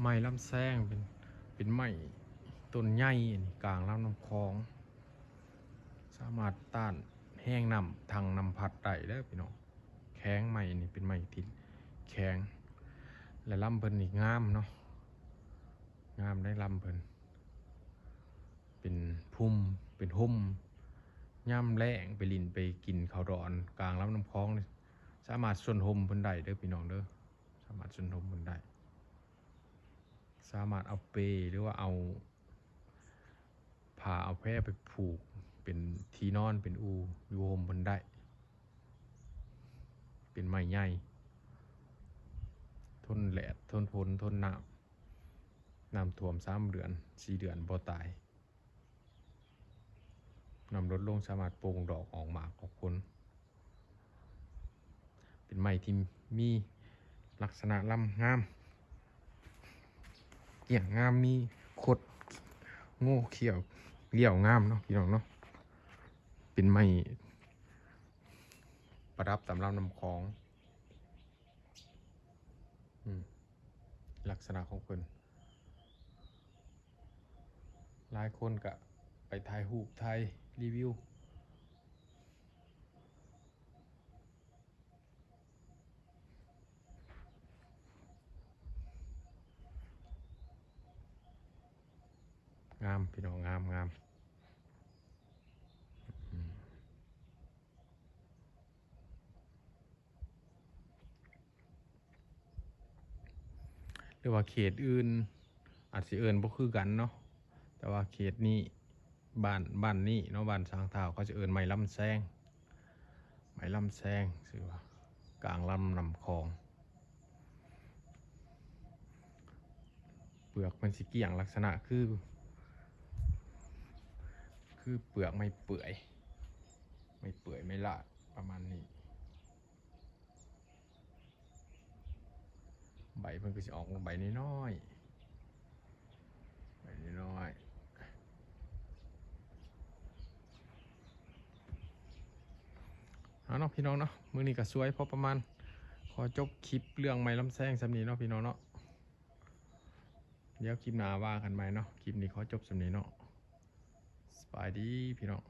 ไม้ลำแซงเป็นไม้ต้นใหญ่นี่กลางลำน้ำคลองสามารถต้านแห้งน้ำทางน้ำพัดได้เด้อพี่น้องแข็งไม้นี่เป็นไม้ที่แข็งและลำเพิ่นนี่งามเนาะงามได้ลำเพิ่นเป็นพุ่มเป็นหุ่มย่ำแรงไปลินไปกินข้าวดอนกลางลำน้ำคลองนี่สามารถส่วนห่มเพิ่นได้เด้อพี่น้องเด้อสามารถส่วนห่มเพิ่นได้สามารถเอาเปหรือว่าเอาผ้าเอาแพร่ไปผูกเป็นที่นอนเป็นอูอยู่ห่มเพิ่นได้เป็นไม้ใหญ่ทนแดดทนฝนทนน้ำท่วม3 เดือน4 เดือนบ่ตายน้ำลดลงสามารถโปร่งดอกออกหมากออกผลเป็นไม้ที่มีลักษณะลำงามเกี่ยงงามมีคดโง่เขียวเลี้ยวงามเนาะพี่น้องเนาะเป็นไม้ประดับตามลำน้ำคลองลักษณะของเพิ่นหลายคนก็ไปถ่ายรูปถ่ายรีวิวงามพี่น้องงามหรือว่าเขตอื่นอาจสิเอิ้นบ่คือกันเนาะแต่ว่าเขตนี้บ้านนี้เนาะบ้านช้างเท้าเขาจะเอิ้นไม้ลำแซงชื่อว่ากลางลำน้ำคลองเปลือกมันสิเกี่ยงลักษณะคือเปลือกไม่เปื่อยไม่ลาดประมาณนี้ใบมันก็จะออกใบน้อยๆเอาเนาะพี่น้องเนาะมื้อนี้ก็สวยพอประมาณขอจบคลิปเรื่องไม้ลำแซงสำนี้เนาะพี่น้องเนาะเดี๋ยวคลิปหน้าว่ากันใหม่เนาะคลิปนี้ขอจบสำนี้เนาะสบายดีพี่น้อง